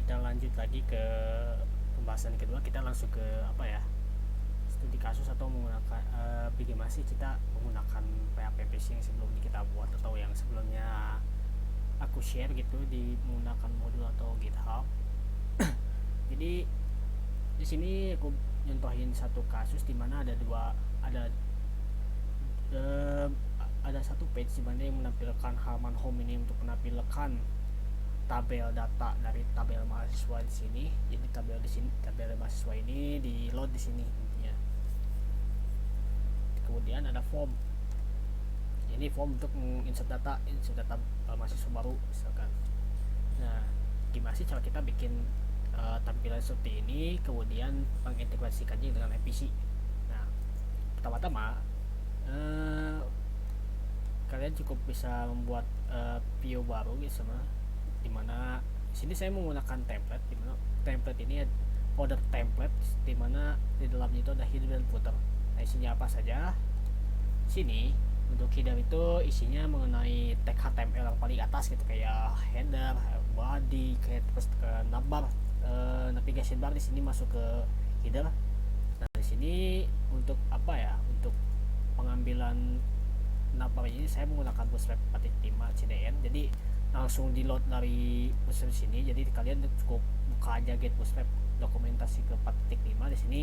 kita lanjut lagi ke pembahasan kedua. Kita langsung ke apa ya, studi kasus atau menggunakan bagaimana sih kita menggunakan PHP yang sebelumnya kita buat atau yang sebelumnya aku share gitu di menggunakan modul atau GitHub. Jadi di sini aku nyontohin satu kasus di mana eh, ada satu page di mana yang menampilkan halaman home ini untuk menampilkan tabel data dari tabel mahasiswa di sini. Jadi tabel mahasiswa ini di load di sini intinya. Kemudian ada form. Ini form untuk insert data mahasiswa baru misalkan. Nah, gimana sih cara kita bikin tampilan seperti ini, kemudian mengintegrasikannya dengan MVC. Nah, pertama-tama kalian cukup bisa membuat view baru gitu, sama dimana sini saya menggunakan template, dimana template ini folder template, dimana di dalamnya itu ada header dan footer. Nah, isinya apa saja? Sini untuk header itu isinya mengenai tag HTML yang paling atas gitu, kayak header, body, kayak terus ke navbar, navigation bar di sini masuk ke header. Nah, di sini untuk apa ya? Untuk pengambilan navbar ini saya menggunakan Bootstrap 4.5 CDN. Jadi langsung di load dari Bootstrap sini. Jadi kalian cukup buka aja get Bootstrap dokumentasi ke 4.5. Di sini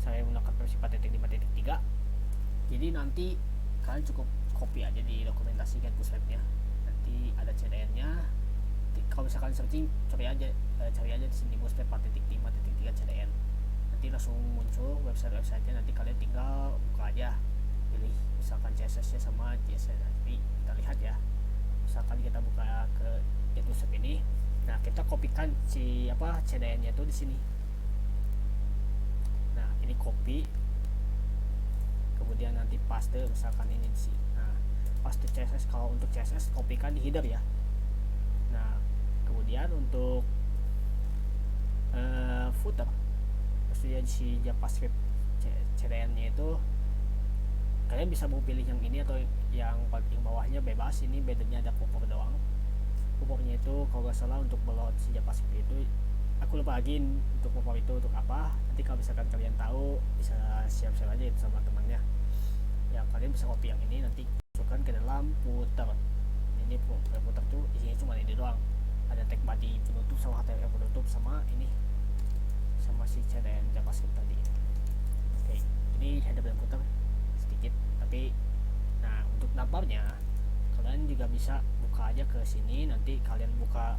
saya menggunakan versi 4.5.3. Jadi nanti kalian cukup copy aja di dokumentasi get Bootstrapnya. Nanti ada CDN-nya. Kalau misalkan searching cari aja di sini Bootstrap 4.5.3 CDN. Nanti langsung muncul website-nya. Nanti kalian tinggal buka aja, pilih misalkan CSS nya sama CSS. Nanti kita lihat ya, misalkan kita buka ke get Bootstrap ini. Nah, kita kopikan CDN nya itu di sini. Nah, ini copy, kemudian nanti paste misalkan ini di sini. Nah, paste CSS. Kalau untuk CSS kopikan di header ya. Nah, kemudian untuk footer, maksudnya si JavaScript CDN-nya itu kalian bisa mau pilih yang ini atau yang paling bawahnya, bebas. Ini bedanya ada cover doang. Covernya itu kalau nggak salah untuk load si JavaScript itu, aku lupa lagi untuk cover itu untuk apa. Nanti kalau misalkan kalian tahu bisa share aja itu sama temannya ya. Kalian bisa copy yang ini, nanti masukkan ke dalam footer. Ini footer tuh isinya cuma ini doang, ada tag body penutup sama HTML penutup sama ini sama si CDN JavaScript tadi. Oke, ini header dan footer sedikit. Tapi nah, untuk navbarnya kalian juga bisa buka aja ke sini. Nanti kalian buka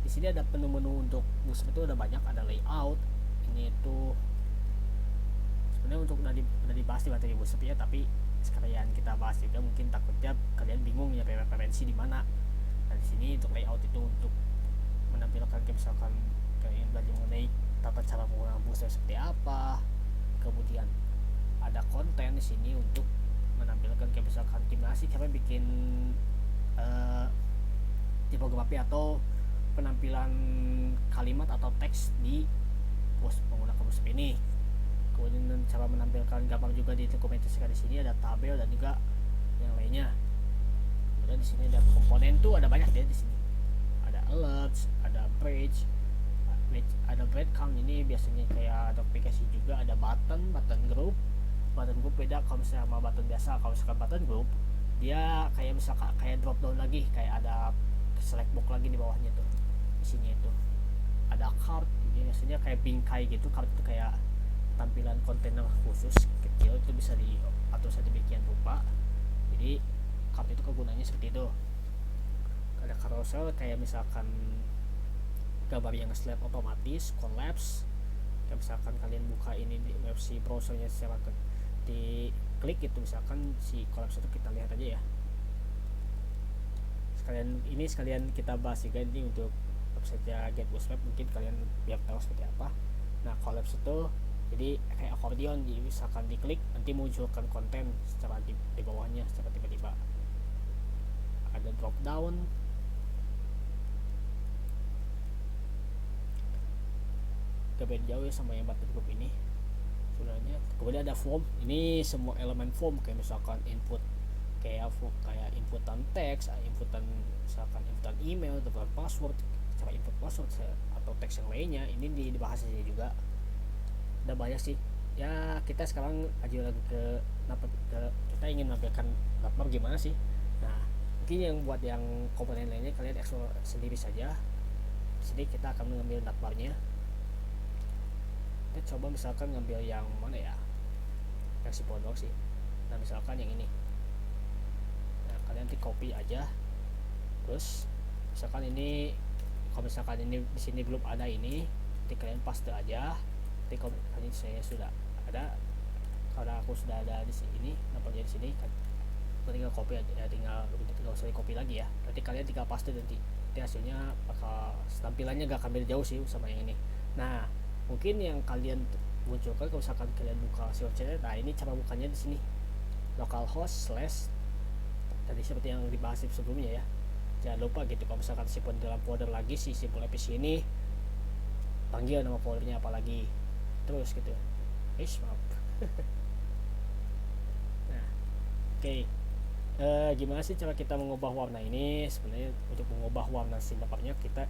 di sini ada menu-menu untuk Bootstrap itu ada banyak, ada layout. Ini tuh sebenarnya untuk udah dibahas di materi Bootstrap ya, tapi sekalian kita bahas juga, mungkin takutnya kalian bingung ya preferensi di mana. Nah, di sini untuk layout itu untuk menampilkan kayak misalkan kalian belajar mengenai tata cara menggunakan Bootstrap seperti apa. Kemudian ada konten di sini untuk menampilkan kayak misalkan gimana sih cara bikin tipografi atau penampilan kalimat atau teks di menggunakan Bootstrap ini. Kemudian cara menampilkan gambar juga dokumentasikan di sini, ada tabel dan juga yang lainnya. Kemudian di sini ada komponen tuh ada banyak deh di sini. Ada alerts, ada bridge, ada breadcrumb. Ini biasanya kayak notifikasi juga. Ada button group beda kalau misalnya sama button biasa. Kalau misalkan button group dia kayak misalkan kayak drop down lagi, kayak ada select box lagi di bawahnya tuh. Di sini itu ada card, ini biasanya kayak bingkai gitu. Card itu kayak tampilan kontainer khusus kecil, itu bisa diatur sedemikian rupa. Jadi card itu kegunaannya seperti itu. Ada carousel kayak misalkan gambar yang slide otomatis, collapse. Kayak misalkan kalian buka ini di versi browsernya secara di klik itu, misalkan si collapse itu kita lihat aja ya. Sekalian kita bahas juga ini untuk website Get Bootstrap, mungkin kalian biar tahu seperti apa. Nah, collapse itu jadi kayak akordeon, jadi misalkan diklik nanti munculkan konten secara di bawahnya secara tiba-tiba. Ada drop down, beda jauh ya sama yang button group ini sebenarnya. Kemudian ada form, ini semua elemen form kayak misalkan input, kayak inputan teks, inputan misalkan inputan email, inputan password, cara input password atau teks yang lainnya, ini dibahas aja juga. Udah banyak sih ya. Kita sekarang aja lagi ke kita ingin menampilkan navbar gimana sih. Nah, mungkin yang buat yang komponen lainnya kalian explore sendiri saja. Di sini kita akan mengambil navbarnya. Kita coba misalkan ngambil yang mana ya, yang si pondok sih. Nah, misalkan yang ini. Nah, kalian nanti copy aja. Terus misalkan ini, kalau misalkan ini di sini belum ada ini, nanti kalian paste aja. Nanti kalau saya sudah ada, karena aku sudah ada di sini, nampaknya di sini kan, tinggal copy aja ya, tinggal usah copy lagi ya. Nanti kalian tinggal paste, nanti hasilnya bakal tampilannya gak akan beda jauh sih sama yang ini. Nah, mungkin yang kalian munculkan kalau misalkan kalian buka SEO-nya, nah ini cara bukanya di sini, localhost slash tadi seperti yang dibahas sebelumnya ya. Jangan lupa gitu, kalau misalkan simpan dalam folder lagi si simple APC ini, panggil nama foldernya apa lagi, terus gitu. Maaf. Nah, oke. Gimana sih cara kita mengubah warna ini? Sebenarnya untuk mengubah warna si navbarnya, kita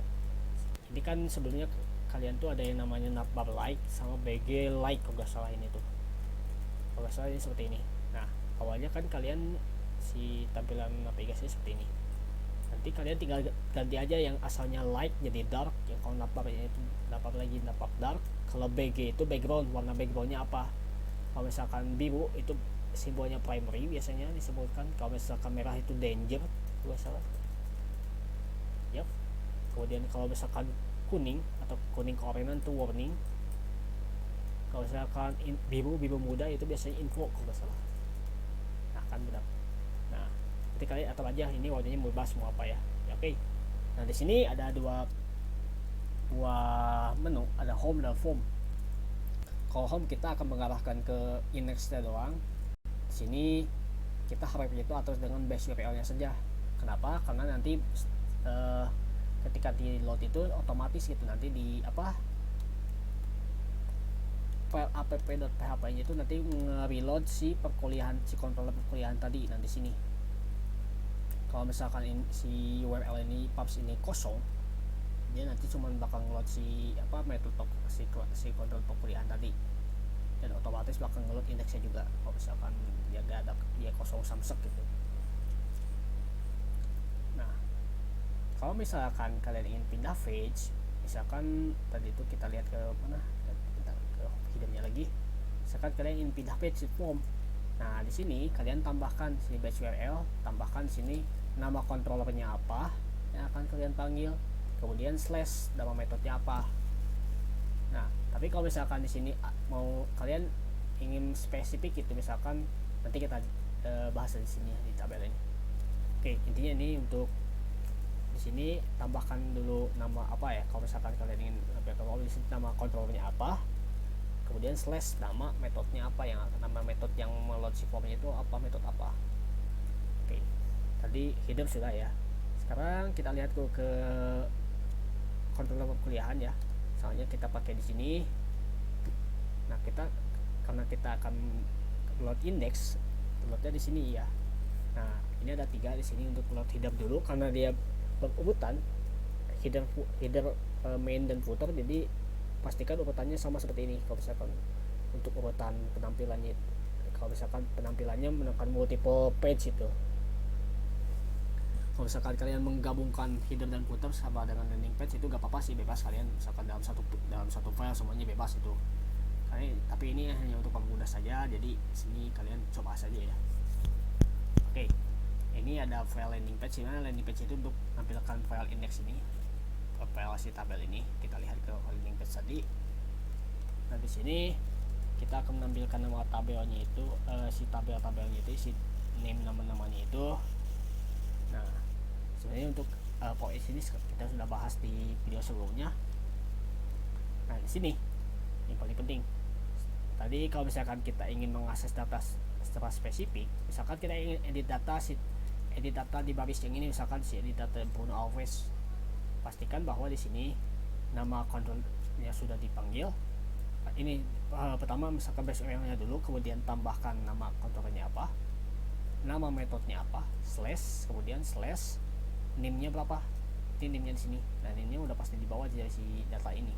ini kan sebelumnya kalian tuh ada yang namanya navbar like sama BG like kalau nggak salah ini tuh. Kalau nggak salah ini seperti ini. Nah, awalnya kan kalian si tampilan navigasinya seperti ini. Nanti kalian tinggal ganti aja yang asalnya light jadi dark, yang kalau navbarnya itu navbar lagi navbar dark. Kalau BG itu background, warna backgroundnya apa. Kalau misalkan biru itu simbolnya primary biasanya disebutkan. Kalau misalkan merah itu danger kalau salah. Yep. Kemudian kalau misalkan kuning atau kuning keorangan itu warning. Kalau misalkan biru muda itu biasanya info kalau nggak salah. Nah, kan benar. Nah, nanti kalian atur aja ini warnanya mau bahas mau apa ya. Oke. Nah, di sini ada dua menu, ada home dan form. Kalau home kita akan mengarahkan ke indexnya doang. Di sini kita harapnya itu atur dengan base URL-nya saja. Kenapa? Karena nanti ketika di load itu otomatis gitu, nanti di file app.php-nya itu nanti nge-reload si perkuliahan, si controller perkuliahan tadi. Nanti sini kalau misalkan si URL ini pubs ini kosong, dia nanti cuma bakal ngeload si metode si kontrol perkuliahan tadi, dan otomatis bakal ngeload indeksnya juga kalau misalkan dia gak ada, dia kosong samsek gitu. Nah, kalau misalkan kalian ingin pindah page, misalkan tadi itu kita lihat ke mana, kita ke hidupnya lagi. Misalkan kalian ingin pindah page form, nah di sini kalian tambahkan sini batch URL, tambahkan sini nama controllernya apa yang akan kalian panggil, kemudian slash nama metodenya apa. Nah, tapi kalau misalkan di sini mau kalian ingin spesifik itu, misalkan nanti kita bahas di sini di tabel ini. Oke, intinya ini untuk di sini tambahkan dulu nama apa ya. Kalau misalkan kalian ingin di sini nama controllernya apa, kemudian slash nama metodenya apa, yang nama metode yang meload si formnya itu apa, metode apa. Oke, tadi hidup sudah ya. Sekarang kita lihat ke controller perkuliahan ya. Soalnya kita pakai di sini. Nah, karena kita akan load index, loadnya di sini ya. Nah, ini ada 3 di sini untuk load header dulu, karena dia berurutan header main dan footer, jadi pastikan urutannya sama seperti ini. Kalau misalkan untuk urutan penampilannya, kalau misalkan penampilannya menekan multiple page itu, kalau misalkan kalian menggabungkan header dan footer sama dengan landing page itu gak apa-apa sih, bebas kalian misalkan dalam satu file semuanya bebas itu. Tapi ini hanya untuk pengguna saja, jadi sini kalian coba saja ya. Oke, ini ada file landing page. Dimana landing page itu untuk menampilkan file index ini, file si tabel ini. Kita lihat ke landing page tadi. Nah, di sini kita akan menampilkan nama tabelnya itu, si tabelnya itu, si name nama-namanya itu. Nah, sebenarnya untuk poin ini kita sudah bahas di video sebelumnya. Nah, di sini yang paling penting tadi, kalau misalkan kita ingin mengakses data secara spesifik, misalkan kita ingin edit data di baris yang ini, misalkan si edit data Bruno Alves, pastikan bahwa di sini nama kontrolnya sudah dipanggil. Ini pertama misalkan base URL-nya dulu, kemudian tambahkan nama kontrolnya apa, nama metodenya apa, slash, kemudian slash name-nya berapa. nimnya di sini. Nah nimnya udah pasti dibawa dari si data ini.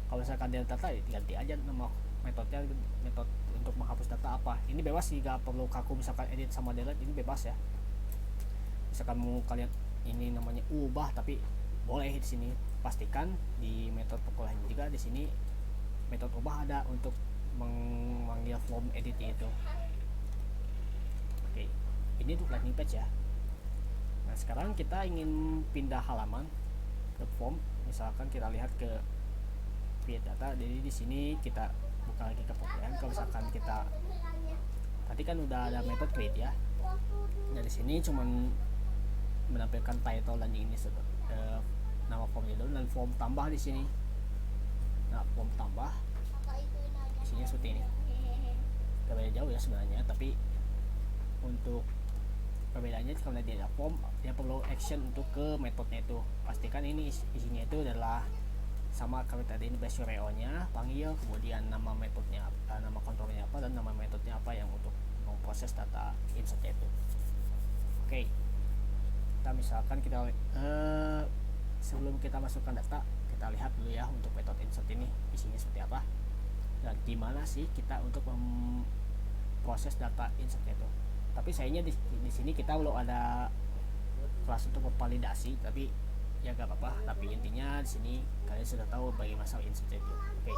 Kalau misalkan data ganti aja nama metodenya, metode untuk menghapus data apa. Ini bebas sih, gak perlu kaku misalkan edit sama delete, ini bebas ya. Misalkan mau kalian ini namanya ubah, tapi boleh di sini. Pastikan di metode perkuliahan juga di sini metode ubah ada untuk memanggil form editnya itu. Oke, ini untuk landing page ya. Nah sekarang kita ingin pindah halaman ke form, misalkan kita lihat ke create data. Jadi di sini kita buka lagi ke perkuliahan. Kalau misalkan kita tadi kan udah ada metode create ya. Nah di sini cuman menampilkan title dan ini nama formnya dulu, dan form tambah di sini. Nah form tambah isinya seperti ini. Gak beda jauh ya sebenarnya, tapi untuk perbedaannya kalau dia ada form, dia perlu action untuk ke metodenya itu. Pastikan ini isinya itu adalah sama kalau tadi ini base URL nya, panggil, kemudian nama metodenya, nama kontrolnya apa, dan nama metodenya apa yang untuk memproses data insertnya itu. Oke, kita misalkan kita sebelum kita masukkan data, kita lihat dulu ya untuk metode insert ini isinya seperti apa dan gimana sih kita untuk memproses data insertnya itu. Tapi sayangnya di sini kita belum ada kelas untuk memvalidasi, tapi ya gak apa-apa. Tapi intinya di sini kalian sudah tahu bagaimana insert itu. Oke.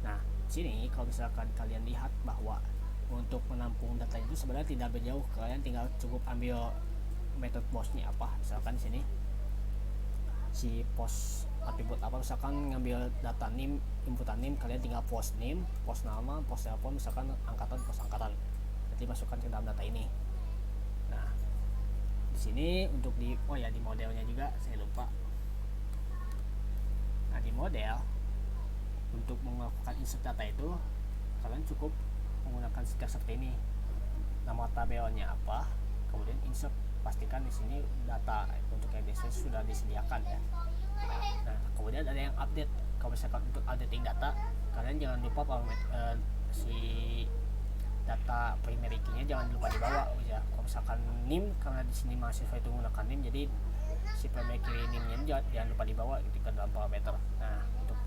Nah, sini kalau misalkan kalian lihat bahwa untuk menampung data itu sebenarnya tidak berjauh, kalian tinggal cukup ambil metode postnya apa. Misalkan sini si post attribute apa, misalkan ngambil data name, inputan name, kalian tinggal post name, post nama, post telepon, misalkan angkatan, post angkatan. Nanti masukkan ke dalam data ini. Nah, di sini untuk di di modelnya juga saya lupa. Nah, di model untuk melakukan insert data itu kalian cukup menggunakan sigar seperti ini. Nama tabelnya apa, kemudian insert. Pastikan di sini data untuk yang biasanya sudah disediakan ya. Nah, kemudian ada yang update. Kalau misalkan untuk updating data, kalian jangan lupa si data primary key-nya jangan lupa dibawa ya. Kalau misalkan NIM, karena di sini mahasiswa itu menggunakan NIM, jadi si primary key NIM-nya jangan lupa dibawa gitu ke dalam parameter. Nah, untuk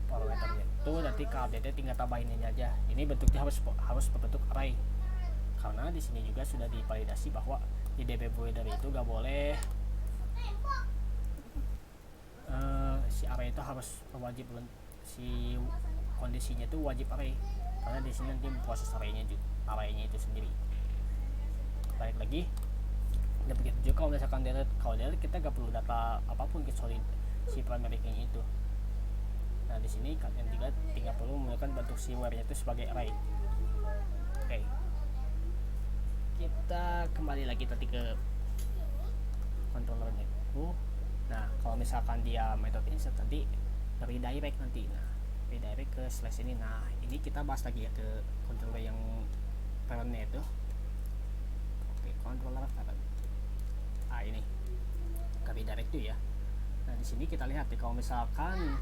parameternya itu nanti ke update-nya tinggal tambahin ini aja. Ini bentuknya harus berbentuk array. Karena di sini juga sudah divalidasi bahwa di DB Builder itu gak boleh si array itu harus wajib, si kondisinya itu wajib array, karena di sini nanti proses arraynya itu sendiri. Balik lagi, dan begitu juga kalau misalkan delete kita gak perlu data apapun kecuali si primary key itu. Nah di sini kalian juga tinggal perlu menggunakan bentuk si where-nya itu sebagai array. Oke. Kita kembali lagi tadi ke controllernya itu. Nah kalau misalkan dia metode insert tadi redirect nanti, nah redirect ke slash ini. Nah ini kita bahas lagi ya ke controller yang parentnya itu. Oke, controller parent. Ah ini ke redirect itu ya. Nah di sini kita lihat nih, kalau misalkan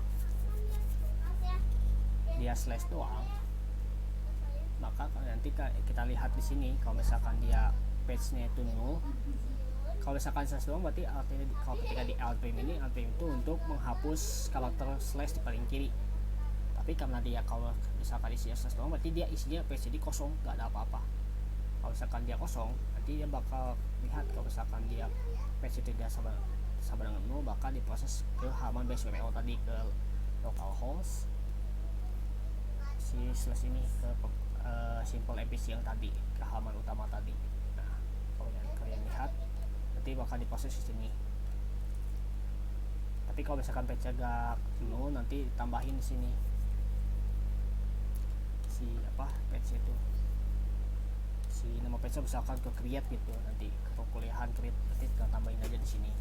dia slash doang, maka nanti kita lihat di sini kalau misalkan dia page-nya itu null. Kalau misalkan slash doang berarti artinya kalau ketika di alt prime ini, alt prime itu untuk menghapus karakter slash di paling kiri. Tapi karena dia kalau misalkan isinya slash doang, berarti dia isinya page jadi kosong, nggak ada apa-apa. Kalau misalkan dia kosong, nanti dia bakal lihat kalau misalkan dia page itu tidak sama dengan null, bakal diproses ke halaman base URL tadi, ke localhost si slash ini, ke simple MPC yang tadi, ke halaman utama tadi. Nah kalau kalian lihat nanti bakal diproses di sini. Tapi kalau misalkan page agak null, nanti tambahin di sini si page itu, si nama page misalkan ke create gitu, nanti ke perkuliahan create, nanti kita tambahin aja di sini.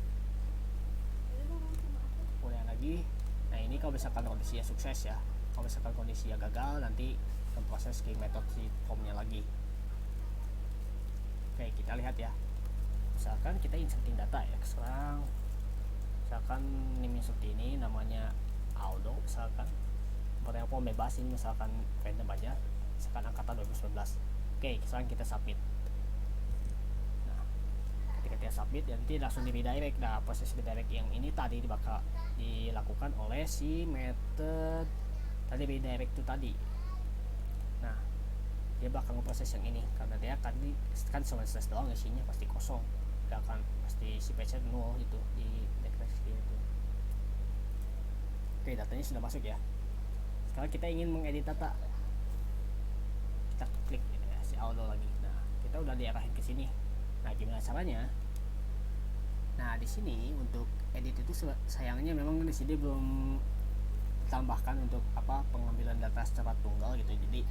Kemudian lagi, nah ini kalau misalkan kondisinya sukses ya. Kalau misalkan kondisinya gagal, nanti memproses ke metode si formnya lagi. Oke, kita lihat ya. Misalkan kita inserting data ya. Sekarang misalkan name seperti ini, namanya Aldo misalkan. Variabel form bebas ini misalkan random aja. Misalkan angkatan 2019. Oke, sekarang kita submit. Nah, ketika ketika submit dan nanti langsung di redirect. Nah, proses redirect yang ini tadi bakal dilakukan oleh si method tadi redirect itu tadi. Nah, dia bakal ngeproses yang ini karena dia kan cuma slash doang, isinya pasti kosong, gak akan pasti si page nol itu di declaration itu. Oke, datanya sudah masuk ya. Sekarang kita ingin mengedit data, kita klik ya, si auto lagi. Nah, kita udah diarahin ke sini. Nah, gimana caranya? Nah, di sini untuk edit itu sayangnya memang di sini belum tambahkan untuk pengambilan data secara tunggal gitu. Jadi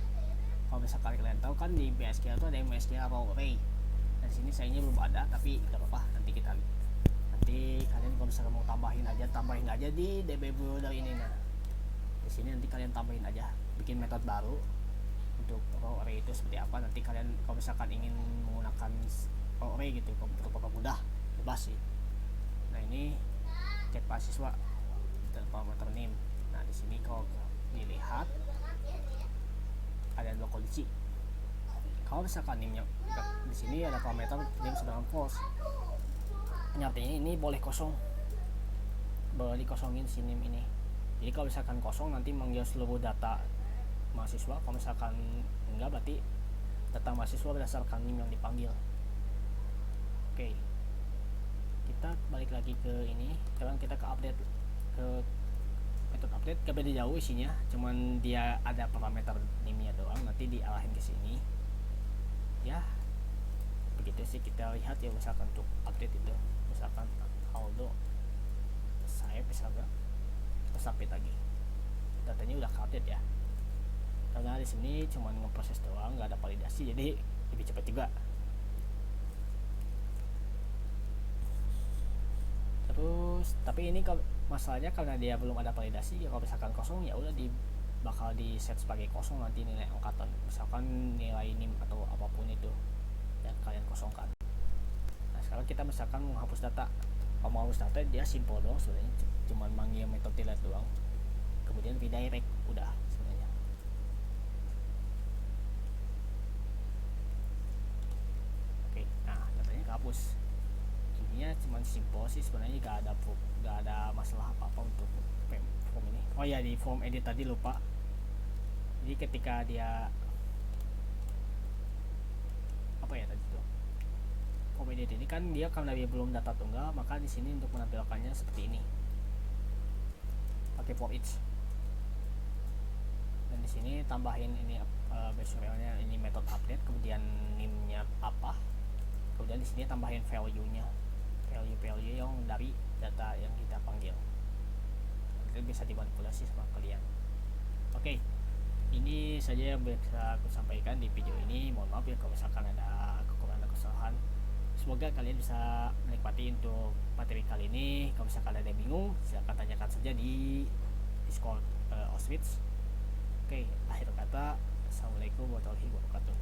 kalau misalkan kalian tahu kan di BSQL itu ada yang BSQL raw array. Nah, di sini sayangnya belum ada, tapi nggak apa-apa, nanti kalian kalau misalkan mau tambahin aja di DB Builder ini. Nah, di sini nanti kalian tambahin aja, bikin metode baru untuk raw array itu seperti apa. Nanti kalian kalau misalkan ingin menggunakan raw array gitu untuk mudah, bebas sih. Nah, ini cek mahasiswa dan parameter name. Nah, di sini kalau dilihat ada dua kunci. Kalau misalkan name-nya di sini ada parameter name sedang false, artinya ini boleh kosong, boleh dikosongin si name ini. Jadi kalau misalkan kosong nanti manggil seluruh data mahasiswa. Kalau misalkan enggak, berarti data mahasiswa berdasarkan name yang dipanggil. Oke, kita balik lagi ke ini. Sekarang kita ke update, ke metode update. Gak beda jauh isinya, cuman dia ada parameter name-nya doang, nanti diarahin ke sini ya. Begitu sih kita lihat ya. Misalkan untuk update itu, misalkan Aldo saya misalkan kita submit lagi, datanya udah update ya. Karena di sini cuma ngeproses doang, nggak ada validasi, jadi lebih cepat juga. Terus tapi ini masalahnya karena dia belum ada validasi ya, kalau misalkan kosong ya udah bakal di set sebagai kosong nanti nilai angkatan, misalkan nilai NIM atau apapun itu yang kalian kosongkan. Nah, sekarang kita misalkan menghapus data. Kalau mau hapus data dia simple doang sebenarnya, cuman manggil metode delete doang, kemudian redirect, udah sebenarnya. Oke, nah datanya kehapus. Ininya cuman simple sih sebenarnya, gak ada masalah apa-apa untuk form ini. Oh ya, di form edit tadi lupa. Jadi ketika dia tadi tuh form edit ini kan dia karena dia belum data tunggal, maka di sini untuk menampilkannya seperti ini pakai for each. Dan di sini tambahin ini behavioralnya, ini method update, kemudian name-nya apa, kemudian di sini tambahin value-nya, value yang dari data yang kita panggil. Itu bisa dimanipulasi sama kalian. Oke, ini saja yang bisa aku sampaikan di video ini. Mohon maaf ya kalau misalkan ada kekurangan kesalahan. Semoga kalian bisa menikmati untuk materi kali ini. Kalau misalkan ada yang bingung, silahkan tanyakan saja di Discord Auschwitz. Oke, akhir kata, assalamualaikum warahmatullahi wabarakatuh.